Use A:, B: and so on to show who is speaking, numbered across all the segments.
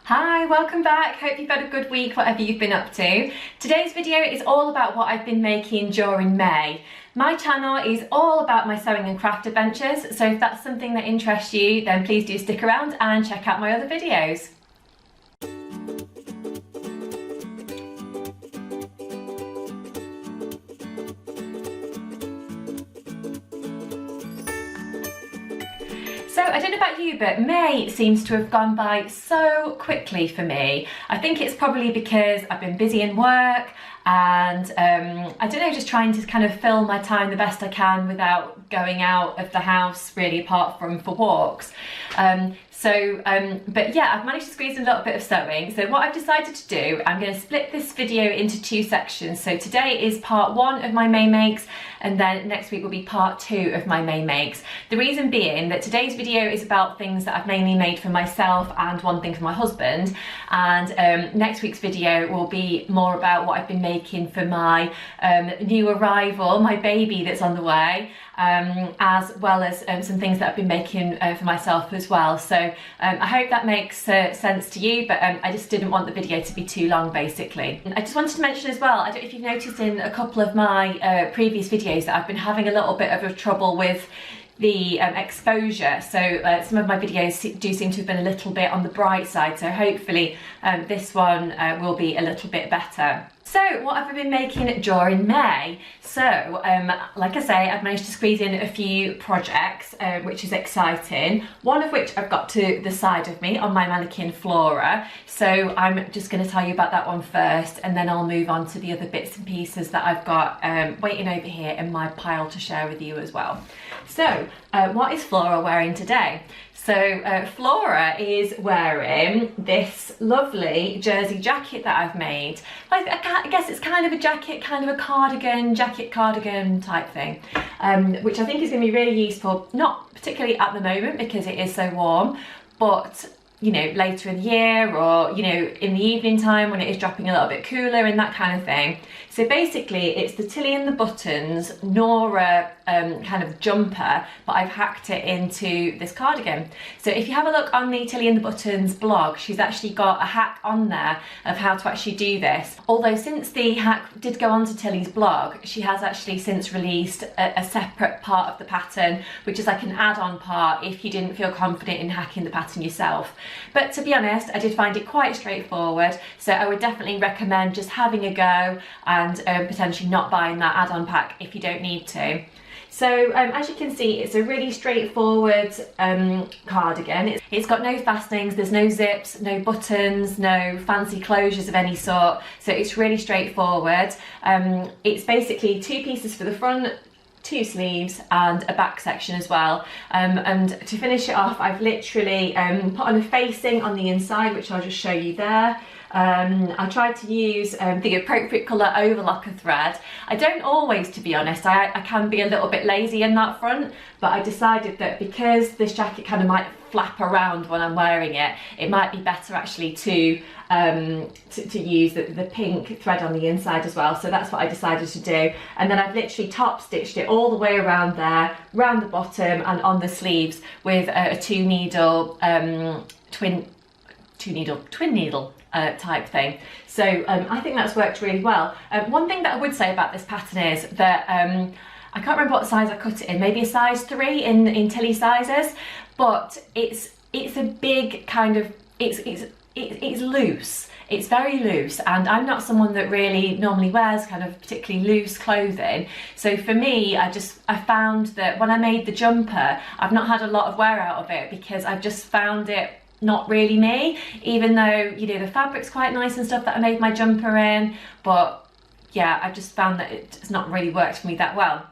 A: Hi, welcome back. Hope you've had a good week, whatever you've been up to. Today's video is all about what I've been making during May. My channel is all about my sewing and craft adventures, so if that's something that interests you, then please do stick around and check out my other videos. So I don't know about you, but May seems to have gone by so quickly for me. I think it's probably because I've been busy in work and I don't know, just trying to kind of fill my time the best I can without going out of the house really, apart from for walks. But yeah, I've managed to squeeze in a little bit of sewing. So what I've decided to do, I'm going to split this video into two sections. So today is part one of my May makes, and then next week will be part two of my May makes. The reason being that today's video is about things that I've mainly made for myself and one thing for my husband. And next week's video will be more about what I've been making for my new arrival, my baby that's on the way. As well as some things that I've been making for myself as well. So I hope that makes sense to you, but I just didn't want the video to be too long, basically. I just wanted to mention as well, I don't know if you've noticed in a couple of my previous videos that I've been having a little bit of a trouble with the exposure. So some of my videos do seem to have been a little bit on the bright side, so hopefully this one will be a little bit better. So what have I been making during May? So like I say, I've managed to squeeze in a few projects, which is exciting. One of which I've got to the side of me on my mannequin Flora. So I'm just going to tell you about that one first, and then I'll move on to the other bits and pieces that I've got waiting over here in my pile to share with you as well. So what is Flora wearing today? So Flora is wearing this lovely jersey jacket that I've made. I guess it's kind of a jacket, kind of a cardigan, jacket cardigan type thing, which I think is going to be really useful, not particularly at the moment because it is so warm, but you know, later in the year, or you know, in the evening time when it is dropping a little bit cooler and that kind of thing. So basically it's the Tilly and the Buttons Nora kind of jumper, but I've hacked it into this cardigan. So if you have a look on the Tilly and the Buttons blog, she's actually got a hack on there of how to actually do this. Although since the hack did go onto Tilly's blog, she has actually since released a separate part of the pattern, which is like an add-on part if you didn't feel confident in hacking the pattern yourself. But to be honest, I did find it quite straightforward, so I would definitely recommend just having a go and potentially not buying that add-on pack if you don't need to. So as you can see, it's a really straightforward cardigan. It's got no fastenings, there's no zips, no buttons, no fancy closures of any sort, so it's really straightforward. It's basically two pieces for the front, two sleeves and a back section as well, and to finish it off I've literally put on a facing on the inside, which I'll just show you there. I tried to use the appropriate colour overlocker thread. I don't always, to be honest, I can be a little bit lazy in that front, but I decided that because this jacket kind of might flap around when I'm wearing it, it might be better actually to use the pink thread on the inside as well. So that's what I decided to do, and then I've literally top stitched it all the way around there, round the bottom and on the sleeves with a twin needle type thing. So I think that's worked really well. One thing that I would say about this pattern is that I can't remember what size I cut it in, maybe a size 3 in Tilly sizes, but it's a big kind of, it's loose. It's very loose, and I'm not someone that really normally wears kind of particularly loose clothing. So for me, I found that when I made the jumper, I've not had a lot of wear out of it because I've just found it not really me, even though, you know, the fabric's quite nice and stuff that I made my jumper in, but yeah, I've just found that it's not really worked for me that well.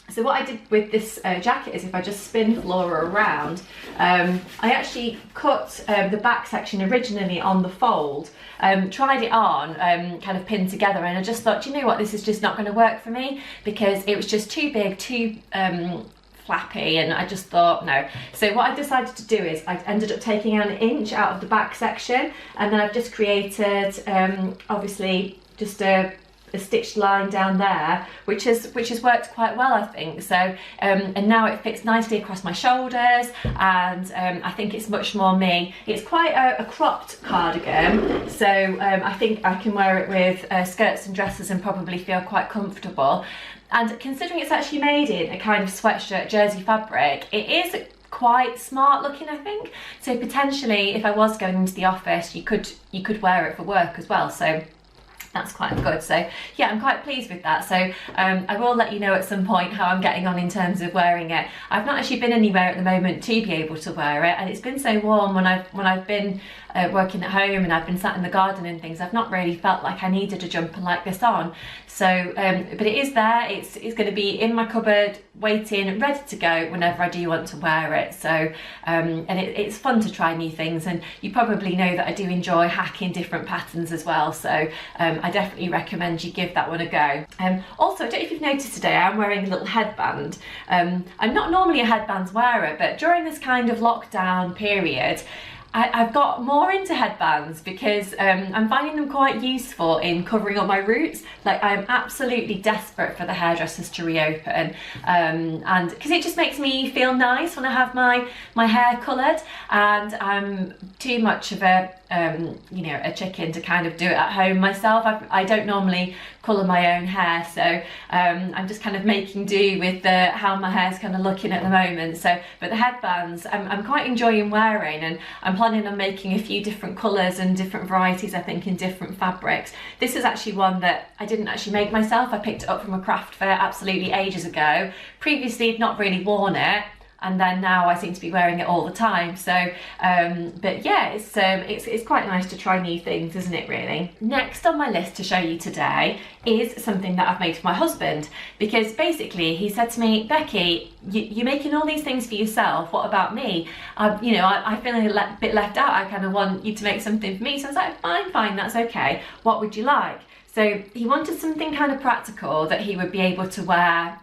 A: So what I did with this jacket is, if I just spin Flora around, I actually cut the back section originally on the fold, tried it on, kind of pinned together, and I just thought, you know what, this is just not going to work for me because it was just too big, too flappy, and I just thought no. So what I decided to do is I ended up taking an inch out of the back section, and then I've just created obviously just a a stitched line down there, which has worked quite well, I think. So and now it fits nicely across my shoulders, and I think it's much more me. It's quite a cropped cardigan, so I think I can wear it with skirts and dresses and probably feel quite comfortable. And considering it's actually made in a kind of sweatshirt jersey fabric, it is quite smart looking, I think. So potentially if I was going into the office, you could wear it for work as well. So that's quite good. So yeah, I'm quite pleased with that. So I will let you know at some point how I'm getting on in terms of wearing it. I've not actually been anywhere at the moment to be able to wear it, and it's been so warm when I've been working at home and I've been sat in the garden and things. I've not really felt like I needed a jumper like this on. So but it is there. It's going to be in my cupboard, waiting, ready to go whenever I do want to wear it. So and it's fun to try new things, and you probably know that I do enjoy hacking different patterns as well. So I definitely recommend you give that one a go. Also, I don't know if you've noticed today, I'm wearing a little headband. I'm not normally a headbands wearer, but during this kind of lockdown period, I've got more into headbands because I'm finding them quite useful in covering up my roots. Like, I'm absolutely desperate for the hairdressers to reopen, and because it just makes me feel nice when I have my hair coloured, and I'm too much of a you know, a chicken to kind of do it at home myself. I don't normally colour my own hair, so I'm just kind of making do with how my hair's kind of looking at the moment. So, but the headbands I'm quite enjoying wearing, and I'm planning on making a few different colours and different varieties, I think, in different fabrics. This is actually one that I didn't actually make myself. I picked it up from a craft fair absolutely ages ago. Previously, I'd not really worn it, and then now I seem to be wearing it all the time. So but yeah, it's quite nice to try new things, isn't it, really? Next on my list to show you today is something that I've made for my husband, because basically he said to me, Becky, you're making all these things for yourself, what about me? You know, I feel a bit left out. I kind of want you to make something for me. So I was like, fine, that's okay. What would you like? So he wanted something kind of practical that he would be able to wear,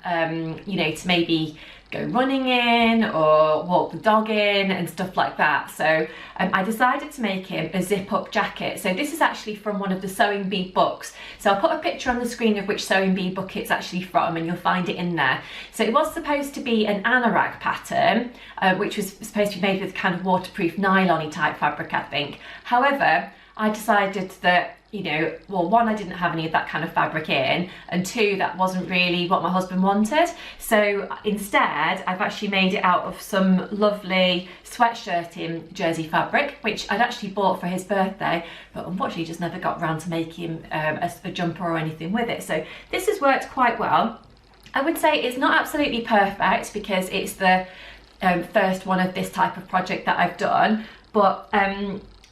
A: you know, to maybe go running in or walk the dog in and stuff like that. So I decided to make him a zip-up jacket. So this is actually from one of the Sewing Bee books. So I'll put a picture on the screen of which Sewing Bee book it's actually from, and you'll find it in there. So it was supposed to be an anorak pattern, which was supposed to be made with kind of waterproof nylon-y type fabric, I think. However, I decided that, you know, well, one, I didn't have any of that kind of fabric in, and two, that wasn't really what my husband wanted. So instead, I've actually made it out of some lovely sweatshirting jersey fabric, which I'd actually bought for his birthday, but unfortunately just never got around to making a jumper or anything with it. So this has worked quite well. I would say it's not absolutely perfect because it's the first one of this type of project that I've done, but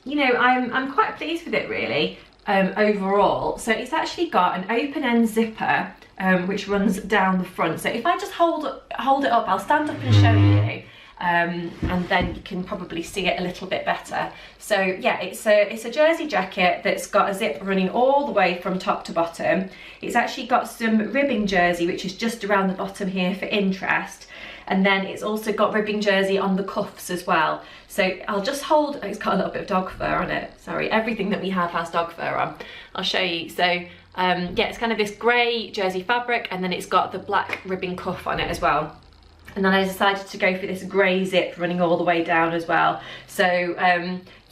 A: you know, I'm quite pleased with it, really. Overall. So it's actually got an open end zipper which runs down the front. So if I just hold it up, I'll stand up and show you, and then you can probably see it a little bit better. So yeah, it's a jersey jacket that's got a zip running all the way from top to bottom. It's actually got some ribbing jersey which is just around the bottom here for interest, and then it's also got ribbing jersey on the cuffs as well. So I'll just hold, it's got a little bit of dog fur on it, sorry, everything that we have has dog fur on. I'll show you. So yeah, it's kind of this grey jersey fabric, and then it's got the black ribbing cuff on it as well. And then I decided to go for this grey zip running all the way down as well. So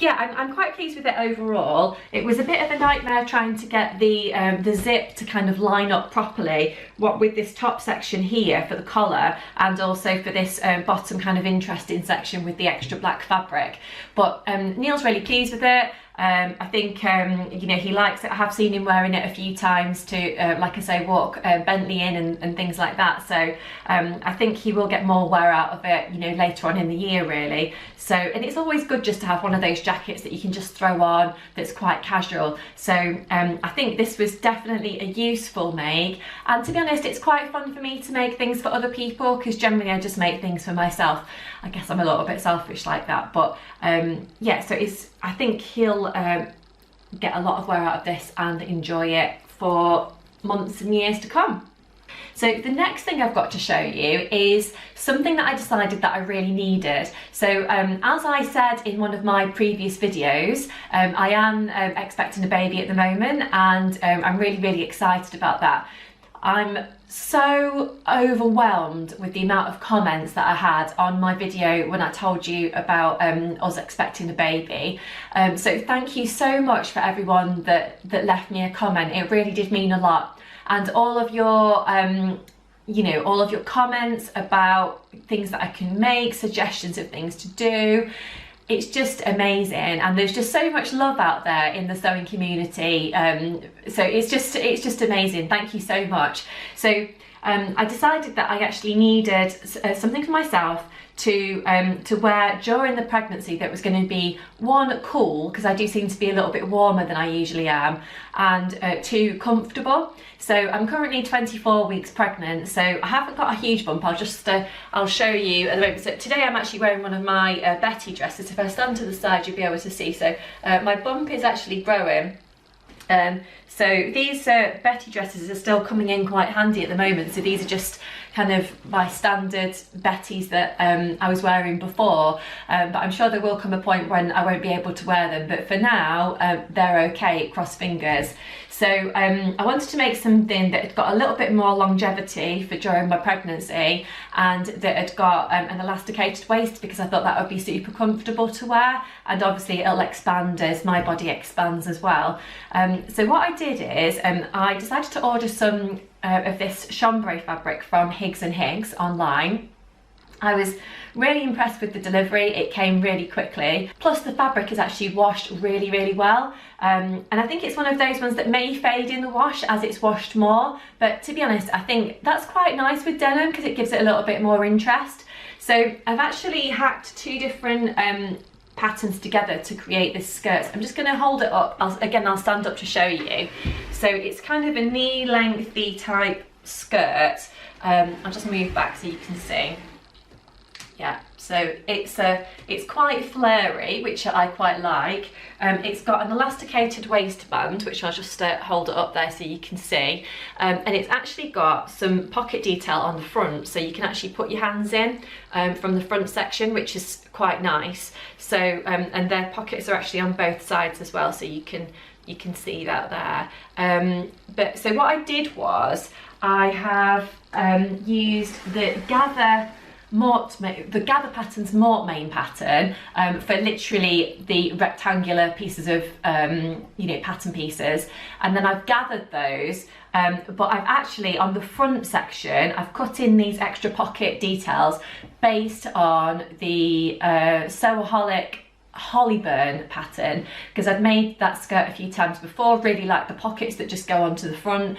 A: yeah, I'm quite pleased with it overall. It was a bit of a nightmare trying to get the zip to kind of line up properly, what with this top section here for the collar, and also for this bottom kind of interesting section with the extra black fabric. But Neil's really pleased with it. I think you know, he likes it. I have seen him wearing it a few times to like I say, walk Bentley in and things like that. So I think he will get more wear out of it, you know, later on in the year, really. So, and it's always good just to have one of those jackets that you can just throw on that's quite casual. So I think this was definitely a useful make, and to be honest, it's quite fun for me to make things for other people, because generally I just make things for myself. I guess I'm a little bit selfish like that, but yeah, so I think he'll get a lot of wear out of this and enjoy it for months and years to come. So the next thing I've got to show you is something that I decided that I really needed. So as I said in one of my previous videos, I am expecting a baby at the moment, and I'm really excited about that. I'm so overwhelmed with the amount of comments that I had on my video when I told you about us expecting a baby. So thank you so much for everyone that left me a comment. It really did mean a lot. And all of your you know, all of your comments about things that I can make, suggestions of things to do, it's just amazing, and there's just so much love out there in the sewing community. So it's just amazing. Thank you so much. So I decided that I actually needed something for myself to wear during the pregnancy that was going to be, one, cool, because I do seem to be a little bit warmer than I usually am, and two, comfortable. So I'm currently 24 weeks pregnant, so I haven't got a huge bump. I'll show you at the moment. So today I'm actually wearing one of my Becky dresses. If I stand to the side, you'll be able to see. So my bump is actually growing. So these Betty dresses are still coming in quite handy at the moment. So these are just kind of my standard Bettys that I was wearing before, but I'm sure there will come a point when I won't be able to wear them, but for now they're okay, cross fingers. So I wanted to make something that had got a little bit more longevity for during my pregnancy, and that had got an elasticated waist, because I thought that would be super comfortable to wear, and obviously it'll expand as my body expands as well. So what I did is I decided to order some of this chambray fabric from Higgs & Higgs online. I was really impressed with the delivery. It came really quickly. Plus the fabric is actually washed really well. And I think it's one of those ones that may fade in the wash as it's washed more. But to be honest, I think that's quite nice with denim because it gives it a little bit more interest. So I've actually hacked two different patterns together to create this skirt. I'm just going to hold it up. I'll stand up to show you. So it's kind of a knee lengthy type skirt. I'll just move back so you can see. Yeah, so it's quite flary, which I quite like. It's got an elasticated waistband, which I'll just hold it up there so you can see. And it's actually got some pocket detail on the front, so you can actually put your hands in from the front section, which is quite nice. So and their pockets are actually on both sides as well, so you can see that there. But so what I did was I have used the Gather Patterns Mort main pattern for literally the rectangular pieces of you know, pattern pieces, and then I've gathered those, but I've actually on the front section I've cut in these extra pocket details based on the Sewaholic Hollyburn pattern, because I've made that skirt a few times before, really like the pockets that just go onto the front,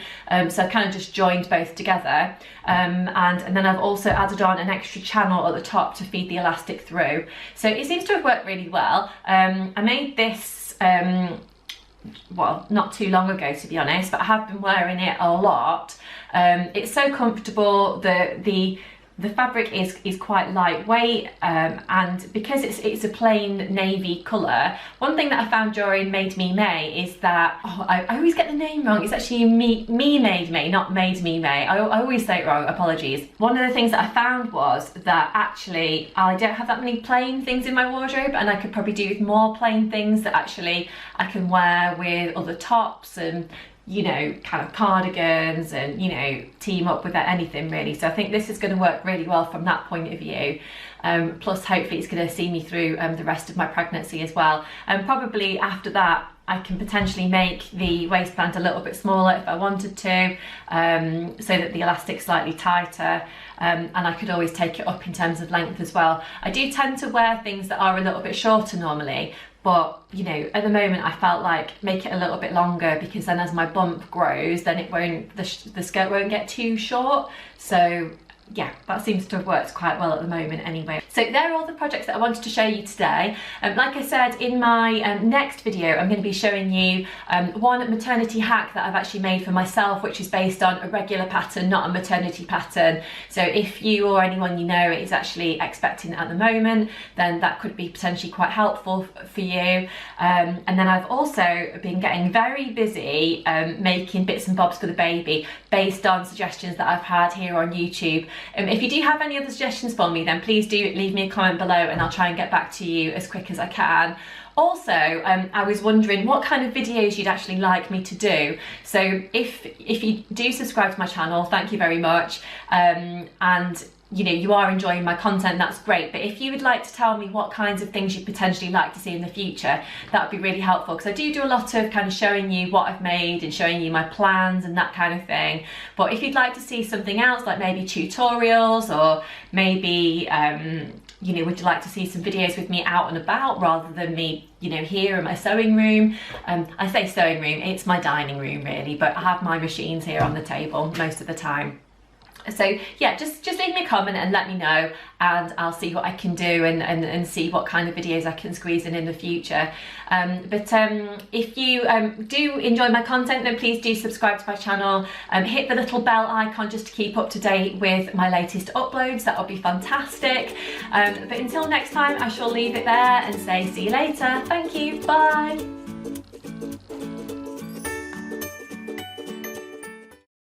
A: so I kind of just joined both together, and then I've also added on an extra channel at the top to feed the elastic through. So it seems to have worked really well. I made this well, not too long ago to be honest, but I have been wearing it a lot. It's so comfortable. The fabric is quite lightweight, and because it's a plain navy colour, one thing that I found during Made Me May is that, I always get the name wrong, it's actually Me Made May, not Made Me May. I always say it wrong, apologies. One of the things that I found was that actually I don't have that many plain things in my wardrobe, and I could probably do with more plain things that actually I can wear with other tops and, you know, kind of cardigans, and, you know, team up with anything really. So I think this is going to work really well from that point of view. Plus hopefully it's going to see me through the rest of my pregnancy as well. And probably after that I can potentially make the waistband a little bit smaller if I wanted to, so that the elastic's slightly tighter, and I could always take it up in terms of length as well. I do tend to wear things that are a little bit shorter normally, but you know, at the moment I felt like make it a little bit longer, because then as my bump grows, then it won't, the skirt won't get too short. So yeah, that seems to have worked quite well at the moment anyway. So there are all the projects that I wanted to show you today. Like I said, in my next video, I'm going to be showing you one maternity hack that I've actually made for myself, which is based on a regular pattern, not a maternity pattern. So if you or anyone you know is actually expecting at the moment, then that could be potentially quite helpful for you. And then I've also been getting very busy making bits and bobs for the baby based on suggestions that I've had here on YouTube. If you do have any other suggestions for me, then please do leave me a comment below and I'll try and get back to you as quick as I can. Also, I was wondering what kind of videos you'd actually like me to do. So if you do subscribe to my channel, thank you very much. And you know, you are enjoying my content, that's great. But if you would like to tell me what kinds of things you'd potentially like to see in the future, that would be really helpful, because I do a lot of kind of showing you what I've made and showing you my plans and that kind of thing. But if you'd like to see something else, like maybe tutorials, or maybe you know, would you like to see some videos with me out and about rather than me, you know, here in my sewing room? I say sewing room, it's my dining room really, but I have my machines here on the table most of the time. So yeah, just leave me a comment and let me know, and I'll see what I can do and see what kind of videos I can squeeze in the future. But if you do enjoy my content, then please do subscribe to my channel. Hit the little bell icon just to keep up to date with my latest uploads. That would be fantastic. But until next time, I shall leave it there and say see you later. Thank you, bye.